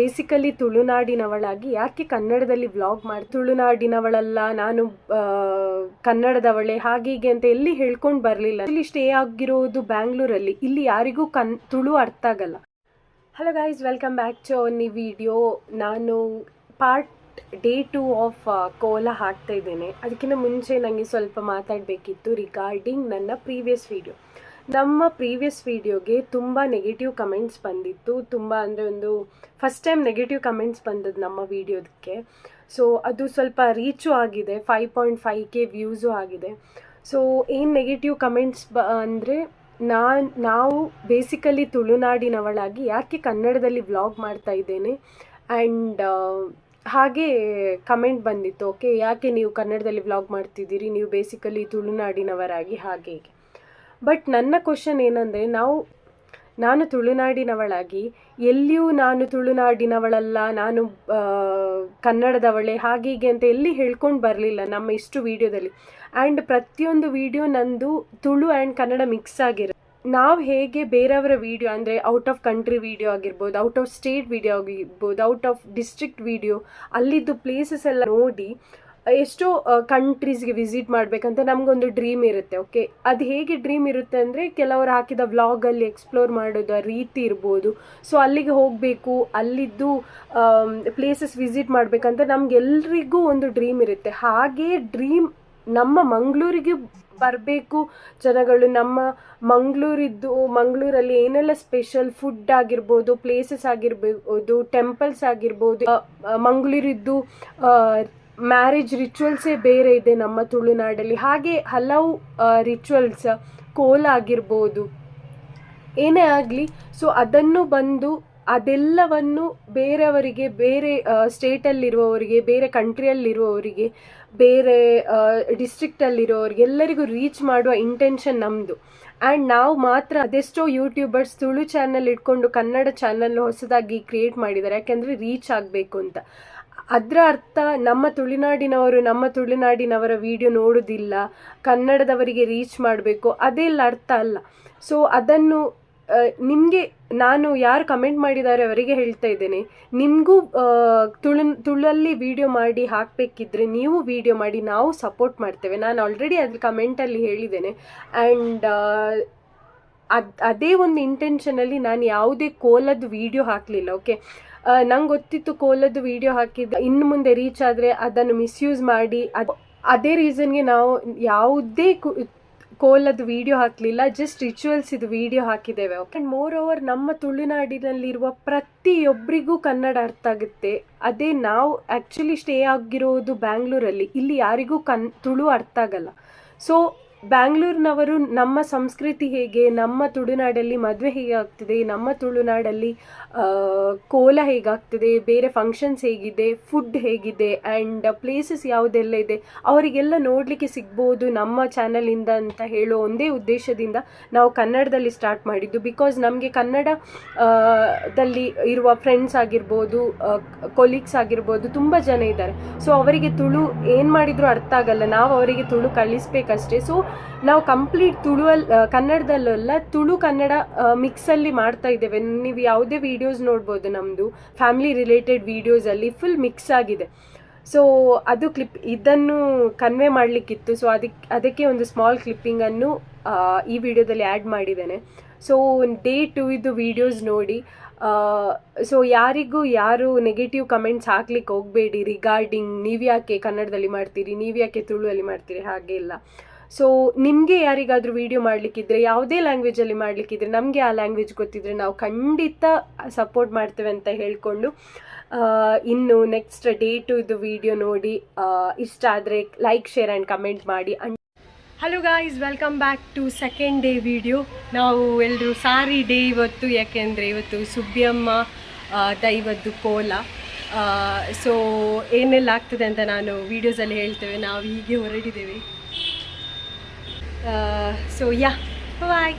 Basically ತುಳುನಾಡಿನವಳಾಗಿ ಯಾಕೆ ಕನ್ನಡದಲ್ಲಿ vlog ಮಾಡಿ ತುಳುನಾಡಿನವಳಲ್ಲ ನಾನು ಕನ್ನಡದವಳೆ ಹಾಗೀಗೆ ಅಂತ ಎಲ್ಲಿ ಹೇಳ್ಕೊಂಡು ಬರಲಿಲ್ಲ. ಇಲ್ಲಿ ಸ್ಟೇ ಆಗಿರೋದು ಬ್ಯಾಂಗ್ಳೂರಲ್ಲಿ. ಇಲ್ಲಿ ಯಾರಿಗೂ ತುಳು ಅರ್ಥ ಆಗಲ್ಲ. Hello guys, welcome back to ನಿ ವಿಡಿಯೋ. ನಾನು ಪಾರ್ಟ್ ಡೇ 2 ಆಫ್ ಕೋಲಾ ಹಾಕ್ತಾ ಇದ್ದೇನೆ. ಅದಕ್ಕಿಂತ ಮುಂಚೆ ನನಗೆ ಸ್ವಲ್ಪ ಮಾತಾಡಬೇಕಿತ್ತು ರಿಗಾರ್ಡಿಂಗ್ ನನ್ನ ಪ್ರೀವಿಯಸ್ ವಿಡಿಯೋ. ನಮ್ಮ ಪ್ರೀವಿಯಸ್ ವಿಡಿಯೋಗೆ ತುಂಬ ನೆಗೆಟಿವ್ ಕಮೆಂಟ್ಸ್ ಬಂದಿತ್ತು. ತುಂಬ ಅಂದರೆ ಒಂದು ಫಸ್ಟ್ ಟೈಮ್ ನೆಗೆಟಿವ್ ಕಮೆಂಟ್ಸ್ ಬಂದದ್ದು ನಮ್ಮ ವಿಡಿಯೋದಕ್ಕೆ. ಸೊ ಅದು ಸ್ವಲ್ಪ ರೀಚು ಆಗಿದೆ, 5.5K ವ್ಯೂಸು ಆಗಿದೆ. ಸೊ ಏನು ನೆಗೆಟಿವ್ ಕಮೆಂಟ್ಸ್ ಅಂದರೆ ನಾವು ಬೇಸಿಕಲಿ ತುಳುನಾಡಿನವಳಾಗಿ ಯಾಕೆ ಕನ್ನಡದಲ್ಲಿ ವ್ಲಾಗ್ ಮಾಡ್ತಾ ಇದ್ದೇನೆ ಆ್ಯಂಡ್ ಹಾಗೆ ಕಮೆಂಟ್ ಬಂದಿತ್ತು, ಓಕೆ ಯಾಕೆ ನೀವು ಕನ್ನಡದಲ್ಲಿ ವ್ಲಾಗ್ ಮಾಡ್ತಿದ್ದೀರಿ, ನೀವು ಬೇಸಿಕಲಿ ತುಳುನಾಡಿನವರಾಗಿ ಹಾಗೆ ಹೀಗೆ. ಬಟ್ ನನ್ನ ಕ್ವಶನ್ ಏನಂದರೆ, ನಾನು ತುಳುನಾಡಿನವಳಾಗಿ ಎಲ್ಲಿಯೂ ನಾನು ತುಳುನಾಡಿನವಳಲ್ಲ, ನಾನು ಕನ್ನಡದವಳೆ ಹಾಗೀಗೆ ಅಂತ ಎಲ್ಲಿ ಹೇಳ್ಕೊಂಡು ಬರಲಿಲ್ಲ ನಮ್ಮ ಇಷ್ಟು ವೀಡಿಯೋದಲ್ಲಿ. ಆ್ಯಂಡ್ ಪ್ರತಿಯೊಂದು ವೀಡಿಯೋ ನಂದು ತುಳು ಆ್ಯಂಡ್ ಕನ್ನಡ ಮಿಕ್ಸ್ ಆಗಿರುತ್ತೆ. ನಾವು ಹೇಗೆ ಬೇರೆಯವರ ವೀಡಿಯೋ ಅಂದರೆ ಔಟ್ ಆಫ್ ಕಂಟ್ರಿ ವೀಡಿಯೋ ಆಗಿರ್ಬೋದು, ಔಟ್ ಆಫ್ ಸ್ಟೇಟ್ ವೀಡಿಯೋ ಆಗಿರ್ಬೋದು, ಔಟ್ ಆಫ್ ಡಿಸ್ಟ್ರಿಕ್ಟ್ ವೀಡಿಯೋ, ಅಲ್ಲಿದ್ದು ಪ್ಲೇಸಸ್ ಎಲ್ಲ ನೋಡಿ ಎಷ್ಟೋ ಕಂಟ್ರೀಸ್ಗೆ ವಿಸಿಟ್ ಮಾಡಬೇಕಂತ ನಮಗೊಂದು ಡ್ರೀಮ್ ಇರುತ್ತೆ. ಓಕೆ, ಅದು ಹೇಗೆ ಡ್ರೀಮ್ ಇರುತ್ತೆ ಅಂದರೆ ಕೆಲವರು ಹಾಕಿದ ವ್ಲಾಗಲ್ಲಿ ಎಕ್ಸ್ಪ್ಲೋರ್ ಮಾಡೋದು ಆ ರೀತಿ ಇರ್ಬೋದು. ಸೊ ಅಲ್ಲಿಗೆ ಹೋಗಬೇಕು, ಅಲ್ಲಿದ್ದು ಪ್ಲೇಸಸ್ ವಿಸಿಟ್ ಮಾಡಬೇಕಂತ ನಮಗೆಲ್ರಿಗೂ ಒಂದು ಡ್ರೀಮ್ ಇರುತ್ತೆ. ಹಾಗೇ ಡ್ರೀಮ್ ನಮ್ಮ ಮಂಗಳೂರಿಗೆ ಬರಬೇಕು ಜನಗಳು. ನಮ್ಮ ಮಂಗಳೂರಲ್ಲಿ ಏನೆಲ್ಲ ಸ್ಪೆಷಲ್ ಫುಡ್ ಆಗಿರ್ಬೋದು, ಪ್ಲೇಸಸ್ ಆಗಿರ್ಬೋದು, ಟೆಂಪಲ್ಸ್ ಆಗಿರ್ಬೋದು, ಮಂಗಳೂರಿದ್ದು ಮ್ಯಾರೇಜ್ ರಿಚುವಲ್ಸೇ ಬೇರೆ ಇದೆ ನಮ್ಮ ತುಳುನಾಡಲ್ಲಿ. ಹಾಗೆ ಹಲವು ರಿಚುವಲ್ಸ್, ಕೋಲ ಆಗಿರ್ಬೋದು, ಏನೇ ಆಗಲಿ. ಸೊ ಅದೆಲ್ಲವನ್ನು ಬೇರೆಯವರಿಗೆ, ಬೇರೆ ಸ್ಟೇಟಲ್ಲಿರುವವರಿಗೆ, ಬೇರೆ ಕಂಟ್ರಿಯಲ್ಲಿರುವವರಿಗೆ, ಬೇರೆ ಡಿಸ್ಟ್ರಿಕ್ಟಲ್ಲಿರೋರಿಗೆ ಎಲ್ಲರಿಗೂ ರೀಚ್ ಮಾಡುವ ಇಂಟೆನ್ಷನ್ ನಮ್ಮದು. ಆ್ಯಂಡ್ ನಾವು ಮಾತ್ರ ಅದೆಷ್ಟೋ ಯೂಟ್ಯೂಬರ್ಸ್ ತುಳು ಚಾನಲ್ ಇಟ್ಕೊಂಡು ಕನ್ನಡ ಚಾನಲ್ ಹೊಸದಾಗಿ ಕ್ರಿಯೇಟ್ ಮಾಡಿದ್ದಾರೆ, ಯಾಕೆಂದರೆ ರೀಚ್ ಆಗಬೇಕು ಅಂತ. ಅದರ ಅರ್ಥ ನಮ್ಮ ತುಳುನಾಡಿನವರ ವಿಡಿಯೋ ನೋಡೋದಿಲ್ಲ, ಕನ್ನಡದವರಿಗೆ ರೀಚ್ ಮಾಡಬೇಕು, ಅದೆಲ್ಲ ಅರ್ಥ ಅಲ್ಲ. ಸೊ ಅದನ್ನು ನಿಮಗೆ ನಾನು ಯಾರು ಕಮೆಂಟ್ ಮಾಡಿದ್ದಾರೆ ಅವರಿಗೆ ಹೇಳ್ತಾ ಇದ್ದೇನೆ, ನಿಮಗೂ ತುಳಲ್ಲಿ ವಿಡಿಯೋ ಮಾಡಿ ಹಾಕಬೇಕಿದ್ರೆ ನೀವು ವಿಡಿಯೋ ಮಾಡಿ, ನಾವು ಸಪೋರ್ಟ್ ಮಾಡ್ತೇವೆ. ನಾನು ಆಲ್ರೆಡಿ ಅದ್ರ ಕಮೆಂಟಲ್ಲಿ ಹೇಳಿದ್ದೇನೆ. ಆ್ಯಂಡ್ ಅದೇ ಒಂದು ಇಂಟೆನ್ಷನಲ್ಲಿ ನಾನು ಯಾವುದೇ ಕೋಲದ್ದು ವಿಡಿಯೋ ಹಾಕಲಿಲ್ಲ. ಓಕೆ, ನಂಗೆ ಗೊತ್ತಿತ್ತು ಕೋಲದ್ದು ವಿಡಿಯೋ ಹಾಕಿದ್ದು ಇನ್ನು ಮುಂದೆ ರೀಚ್ ಆದರೆ ಅದನ್ನು ಮಿಸ್ಯೂಸ್ ಮಾಡಿ, ಅದೇ ರೀಸನ್ಗೆ ನಾವು ಯಾವುದೇ ಕೋಲದ್ದು ವಿಡಿಯೋ ಹಾಕಲಿಲ್ಲ, ಜಸ್ಟ್ ರಿಚುವಲ್ಸ್ ಇದು ವಿಡಿಯೋ ಹಾಕಿದ್ದೇವೆ. ಓಕೆ, ಆ್ಯಂಡ್ ಮೋರ್ ಓವರ್ ನಮ್ಮ ತುಳುನಾಡಿನಲ್ಲಿರುವ ಪ್ರತಿಯೊಬ್ಬರಿಗೂ ಕನ್ನಡ ಅರ್ಥ ಆಗುತ್ತೆ. ಅದೇ ನಾವು ಆ್ಯಕ್ಚುಲಿ ಸ್ಟೇ ಆಗಿರೋದು ಬ್ಯಾಂಗ್ಳೂರಲ್ಲಿ. ಇಲ್ಲಿ ಯಾರಿಗೂ ತುಳು ಅರ್ಥ ಆಗಲ್ಲ. ಸೊ ಬ್ಯಾಂಗ್ಳೂರಿನವರು ನಮ್ಮ ಸಂಸ್ಕೃತಿ ಹೇಗೆ, ನಮ್ಮ ತುಳುನಾಡಲ್ಲಿ ಮದುವೆ ಹೇಗೆ ಆಗ್ತಿದೆ, ನಮ್ಮ ತುಳುನಾಡಲ್ಲಿ ಕೋಲ ಹೇಗಾಗ್ತದೆ, ಬೇರೆ ಫಂಕ್ಷನ್ಸ್ ಹೇಗಿದೆ, ಫುಡ್ ಹೇಗಿದೆ, ಆ್ಯಂಡ್ ಪ್ಲೇಸಸ್ ಯಾವುದೆಲ್ಲ ಇದೆ ಅವರಿಗೆಲ್ಲ ನೋಡಲಿಕ್ಕೆ ಸಿಗ್ಬೋದು ನಮ್ಮ ಚಾನಲಿಂದ ಅಂತ ಹೇಳೋ ಒಂದೇ ಉದ್ದೇಶದಿಂದ ನಾವು ಕನ್ನಡದಲ್ಲಿ ಸ್ಟಾರ್ಟ್ ಮಾಡಿದ್ದು. ಬಿಕಾಸ್ ನಮಗೆ ಕನ್ನಡದಲ್ಲಿ ಇರುವ ಫ್ರೆಂಡ್ಸ್ ಆಗಿರ್ಬೋದು, ಕೊಲೀಗ್ಸ್ ಆಗಿರ್ಬೋದು, ತುಂಬ ಜನ ಇದ್ದಾರೆ. ಸೊ ಅವರಿಗೆ ತುಳು ಏನು ಮಾಡಿದರೂ ಅರ್ಥ ಆಗಲ್ಲ, ನಾವು ಅವರಿಗೆ ತುಳು ಕಲಿಸ್ಬೇಕಷ್ಟೇ. ಸೊ ನಾವು ಕಂಪ್ಲೀಟ್ ಕನ್ನಡದಲ್ಲೆಲ್ಲ ತುಳು ಕನ್ನಡ ಮಿಕ್ಸಲ್ಲಿ ಮಾಡ್ತಾ ಇದ್ದೇವೆ. ನೀವು ಯಾವುದೇ ವೀಡಿಯೋಸ್ ನೋಡ್ಬೋದು, ನಮ್ಮದು ಫ್ಯಾಮಿಲಿ ರಿಲೇಟೆಡ್ ವೀಡಿಯೋಸಲ್ಲಿ ಫುಲ್ ಮಿಕ್ಸ್ ಆಗಿದೆ. ಸೊ ಅದು ಇದನ್ನು ಕನ್ವೆ ಮಾಡಲಿಕ್ಕಿತ್ತು. ಸೊ ಅದಕ್ಕೆ ಒಂದು ಸ್ಮಾಲ್ ಕ್ಲಿಪ್ಪಿಂಗನ್ನು ಈ ವಿಡಿಯೋದಲ್ಲಿ ಆ್ಯಡ್ ಮಾಡಿದ್ದೇನೆ. ಸೊ ಡೇ 2 ಇದು ವೀಡಿಯೋಸ್ ನೋಡಿ. ಸೊ ಯಾರು ನೆಗೆಟಿವ್ ಕಮೆಂಟ್ಸ್ ಹಾಕ್ಲಿಕ್ಕೆ ಹೋಗಬೇಡಿ ರಿಗಾರ್ಡಿಂಗ್ ನೀವು ಯಾಕೆ ಕನ್ನಡದಲ್ಲಿ ಮಾಡ್ತೀರಿ, ನೀವು ಯಾಕೆ ತುಳುವಲ್ಲಿ ಮಾಡ್ತೀರಿ, ಹಾಗೆ ಇಲ್ಲ. ಸೊ ನಿಮಗೆ ಯಾರಿಗಾದರೂ ವಿಡಿಯೋ ಮಾಡಲಿಕ್ಕಿದ್ರೆ, ಯಾವುದೇ ಲ್ಯಾಂಗ್ವೇಜಲ್ಲಿ ಮಾಡಲಿಕ್ಕಿದ್ರೆ, ನಮಗೆ ಆ ಲ್ಯಾಂಗ್ವೇಜ್ ಗೊತ್ತಿದ್ರೆ ನಾವು ಖಂಡಿತ ಸಪೋರ್ಟ್ ಮಾಡ್ತೇವೆ ಅಂತ ಹೇಳಿಕೊಂಡು ಇನ್ನು ನೆಕ್ಸ್ಟ್ ಡೇ 2 ಇದು ವಿಡಿಯೋ ನೋಡಿ. ಇಷ್ಟ ಆದರೆ ಲೈಕ್, ಶೇರ್ ಆ್ಯಂಡ್ ಕಮೆಂಟ್ ಮಾಡಿ. Hello guys, welcome back to second day video. ನಾವು ಎಲ್ಲರೂ ಸಾರಿ ಡೇ ಇವತ್ತು, ಯಾಕೆಂದರೆ ಇವತ್ತು ಸುಬ್ಬಿಯಮ್ಮ ದೈವದ್ದು ಕೋಲ. ಸೊ ಏನೆಲ್ಲ ಆಗ್ತದೆ ಅಂತ ನಾನು ವೀಡಿಯೋಸಲ್ಲಿ ಹೇಳ್ತೇವೆ. ನಾವು ಹೀಗೆ ಹೊರಟಿದ್ದೇವೆ. So yeah, bye.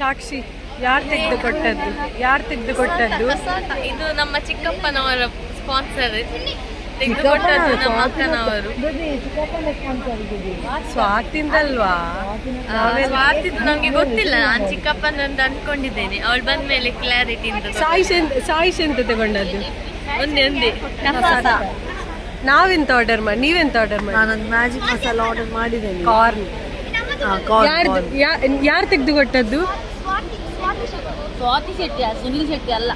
ಸಾಕ್ಷಿ ಯಾರು ತೆಗೆದು ಕೊಟ್ಟದ್ದು ಇದು ನಮ್ಮ ಚಿಕ್ಕಪ್ಪನವರ ಸ್ಪಾನ್ಸರ್ ತೆಗೆದುಕೊಟ್ಟದ್ದು ನಮ್ಮ ಅಕ್ಕನವರು. ಸ್ವಾತಿಂದಲ್ವಾ? ಸ್ವಾತಿದ್ದು ನಮ್ಗೆ ಗೊತ್ತಿಲ್ಲ, ನಾನು ಚಿಕ್ಕಪ್ಪನಂತ ಅಂದ್ಕೊಂಡಿದ್ದೇನೆ. ಅವಳು ಬಂದ ಮೇಲೆ ಕ್ಲಾರಿಟಿ ಸಾಯಿಶ್ ಎಂತ ತಗೊಂಡದ್ದು? ಒಂದೇ ನಾವೆಂತ ಆರ್ಡರ್ ಮಾಡಿ, ನೀವೆಂತ ಆರ್ಡರ್ ಮಾಡಿ? ನಾನೊಂದು ಮ್ಯಾಜಿಕ್ ಮಸಾಲ ಆರ್ಡರ್ ಮಾಡಿದ್ದೇನೆ. ಕಾರ್ನ್. ಯಾರು ತೆಗೆದು ಕೊಟ್ಟದ್ದು? ಸ್ವಾತಿ ಶೆಟ್ಟಿ, ಸುನಿಲ್ ಶೆಟ್ಟಿ ಅಲ್ಲ.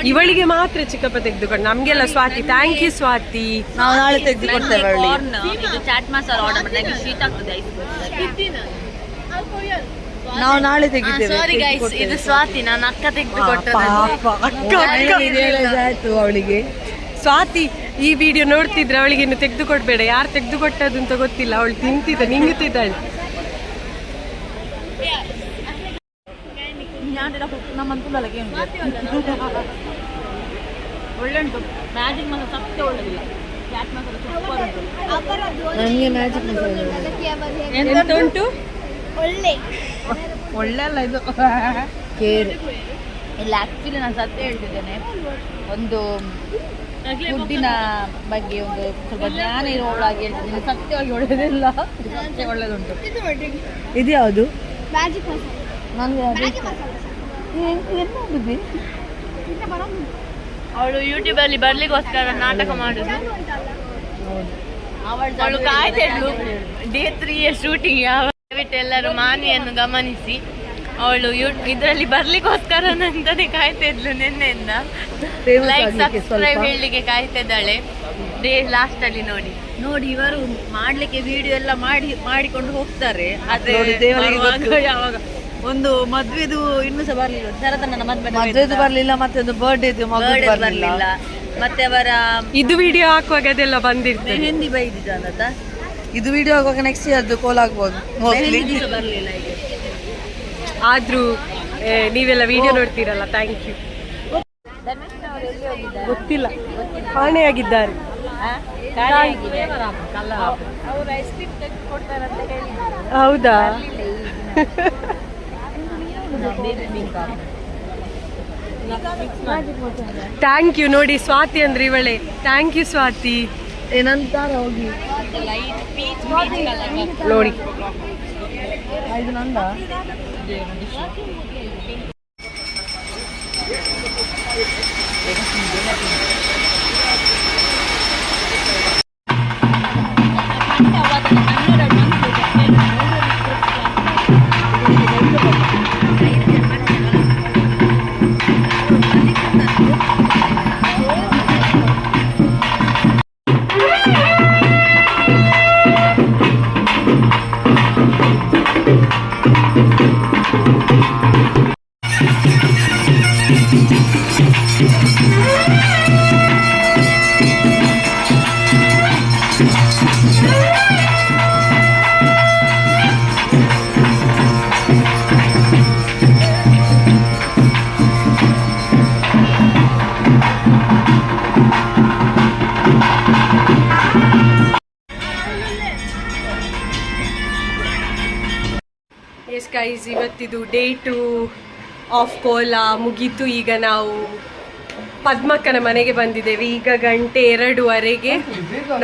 ಇವಳಿಗೆ ಮಾತ್ರ ಚಿಕ್ಕಪ್ಪ ತೆಗೆದುಕೊಂಡು, ನಮ್ಗೆಲ್ಲ ಸ್ವಾತಿ. Thank you Swati. ನಾವು ನಾಳೆ ತೆಗೆದುಕೊಡ್ತೇವೆ. ಇದು ಚಾಟ್ ಮಸಾಲ ಆರ್ಡರ್ ಮಾಡಿ, ನನಗೆ ಶೀತ ಆಗ್ತದೆ. ನಾವು ನಾಳೆ ತೆಗಿತೇವೆ. ಸಾರಿ ಗೈಸ್, ಇದು ಸ್ವಾತಿ, ನಾನು ಅಕ್ಕ ತೆಗೆದುಕೊಟ್ಟದ್ದು. ಆಯ್ತು ಅವಳಿಗೆ. ಸ್ವಾತಿ ಈ ವಿಡಿಯೋ ನೋಡ್ತಿದ್ರೆ ಅವಳಿಗೆ ಇನ್ನು ತೆಗೆದು ಕೊಡ್ಬೇಡ. ಯಾರು ತೆಗೆದು ಕೊಟ್ಟದ್ದು ಅಂತ ಗೊತ್ತಿಲ್ಲ. ಅವಳು ನಿಂಗುತ್ತಿದ್ದಾಳೆ. ಒಳ್ಳೆ ಉಂಟು ಮ್ಯಾಜಿಕ್ ಮಸಾಲ, ಸತ್ಯ ಒಳ್ಳೆದಿಲ್ಲ. ಚಾಟ್ ಮಸಾಲ ಸೂಪರ್ ಉಂಟು. ನನಗೆ ಮ್ಯಾಜಿಕ್ ಮಸಾಲ ಎಂತ ಉಂಟು? ಒಳ್ಳೆ ಅಲ್ಲ ಇದು. ಕೇರ್ ಇಲ್ಲ, ಆಕ್ಚುಲಿ ನಾನು ಸತ್ಯ ಹೇಳ್ತಿದ್ದೇನೆ. ಒಂದು ಫುಡ್ಡಿನ ಬಗ್ಗೆ ಒಂದು ಸ್ವಲ್ಪ ಜ್ಞಾನ ಇರುವವಳಾಗಿ ಹೇಳ್ತಿದ್ದೀನಿ. ಸತ್ಯವಾಗಿ ಒಳ್ಳೆದಿಲ್ಲ, ಸತ್ಯ ಒಳ್ಳೆದುಂಟು. ಇದು ಯಾವುದು? ಮ್ಯಾಜಿಕ್ ಮಸಾಲ. ನನಗೆ ಅವಳು ಯೂಟ್ಯೂಬಲ್ಲಿ ಬರ್ಲಿಕ್ಕೋಸ್ಕರ ನಾಟಕ ಮಾಡುದು. ಅವಳು ಕಾಯ್ತಿದ್ಲು ಡೇ 3 ಶೂಟಿಂಗ್. ದಯವಿಟ್ಟು ಎಲ್ಲರೂ ಮಾನಿಯನ್ನು ಗಮನಿಸಿ. ಅವಳು ಇದರಲ್ಲಿ ಬರ್ಲಿಕ್ಕೋಸ್ಕರ ನಂತಾನೆ ಕಾಯ್ತಿದ್ಲು ನಿನ್ನೆಯಿಂದ. ಲೈಕ್ ಸಬ್ಸ್ಕ್ರೈಬ್ ಹೇಳಲಿಕ್ಕೆ ಕಾಯ್ತಿದ್ದಾಳೆ. ಡೇ ಲಾಸ್ಟ್ ಅಲ್ಲಿ ನೋಡಿ ಇವರು ಮಾಡ್ಲಿಕ್ಕೆ ವಿಡಿಯೋ ಎಲ್ಲ ಮಾಡಿಕೊಂಡು ಹೋಗ್ತಾರೆ. ಅದೇ ಯಾವಾಗ ಒಂದು ಮದ್ವೆದು ಇನ್ನೂ ಸಹ ಬರ್ಲಿಲ್ಲ. ಶರತನ ಮದ್ವೆದು ಬರ್ಲಿಲ್ಲ, ಮತ್ತೆ ಒಂದು ಬರ್ಡೇದು ಬರ್ಲಿಲ್ಲ. ಮತ್ತೆ ಅವರ ಇದು ವಿಡಿಯೋ ಹಾಕುವಾಗ ಅದೆಲ್ಲ ಬಂದಿರ್ತದೆ. ಮೆಹಂದಿ ಬೈದಿದ್ದಾನಂತ. ಇದು ವಿಡಿಯೋ ಆಗುವಾಗ ನೆಕ್ಸ್ಟ್ ಇಯರ್ದು ಕೋಲ್ ಆಗ್ಬೋದು. ಬರ್ಲಿಲ್ಲ ಈಗ. ಆದ್ರೂ ನೀವೆಲ್ಲ ವಿಡಿಯೋ ನೋಡ್ತೀರಲ್ಲ, ಥ್ಯಾಂಕ್ ಯು. ಗೊತ್ತಿಲ್ಲ, ಕಾಣೆಯಾಗಿದ್ದಾರೆ. ಅವರು ಐಸ್ ಕ್ರೀಮ್ ತೆಗೆದು ಕೊಡ್ತಾರಂತ ಹೇಳಿದ್ರು. ಹೌದಾ? Thank you. ನೋಡಿ ಸ್ವಾತಿ ಅಂದ್ರೆ ಇವಳೆ. Thank you Swathi. ಏನಂತಾರ ಹೋಗಿ ನೋಡಿ ಇದು ನಂದ. ಎಸ್ ಗೈಸ್, ಇವತ್ತಿದು ಡೇ 2 ಆಫ್ ಕೋಲಾ ಮುಗೀತು. ಈಗ ನಾವು ಪದ್ಮಕ್ಕನ ಮನೆಗೆ ಬಂದಿದ್ದೇವೆ. ಈಗ 2:02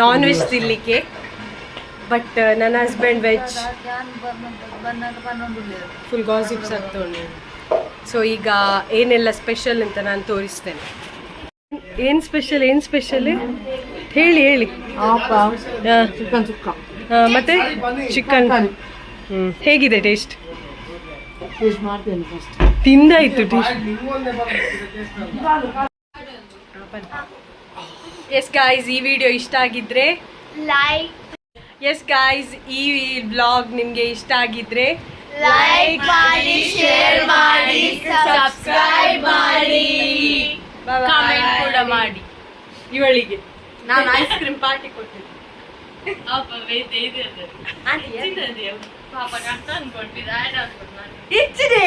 ನಾನ್ ವೆಜ್ ತಿನ್ನಲಿಕ್ಕೆ. ಬಟ್ ನನ್ನ ಹಸ್ಬೆಂಡ್ ವೆಜ್. ಫುಲ್ ಗಾಸಿಪ್ಸ್ ಆಗ್ತೊಂಡು. ಸೊ ಈಗ ಏನೆಲ್ಲ ಸ್ಪೆಷಲ್ ಅಂತ ನಾನು ತೋರಿಸ್ತೇನೆ. ಏನು ಸ್ಪೆಷಲ್ ಹೇಳಿ. ಚಿಕನ್ ಸುಕ್ಕ ಮತ್ತೆ ಚಿಕನ್. ಹೇಗಿದೆ ಟೇಸ್ಟ್? ಮಾಡ್ತೇನೆ ಫಸ್ಟ್. ತಿಂದಾಯ್ತು ಟೇಸ್ಟ್. ಎಸ್ ಗಾಯ್ಸ್, ಈ ವಿಡಿಯೋ ಇಷ್ಟ ಆಗಿದ್ರೆ ಲೈಕ್. ಎಸ್ ಗಾಯ್ಸ್, ಈ ಬ್ಲಾಗ್ ನಿಮಗೆ ಇಷ್ಟ ಆಗಿದ್ರೆ ಲೈಕ್ ಮಾಡಿ, ಶೇರ್ ಮಾಡಿ, ಸಬ್ಸ್ಕ್ರೈಬ್ ಮಾಡಿ. ಮಾಡಿ ಇವಳಿಗೆ ನಾನು ಐಸ್ ಕ್ರೀಮ್ ಪಾರ್ಟಿ ಕೊಟ್ಟಿದ್ದೆ. ಪಾಪ ಕಷ್ಟ ಅನ್ಕೊಟ್ಟಿದ್ದ ಇಚ್ಚಿದೆ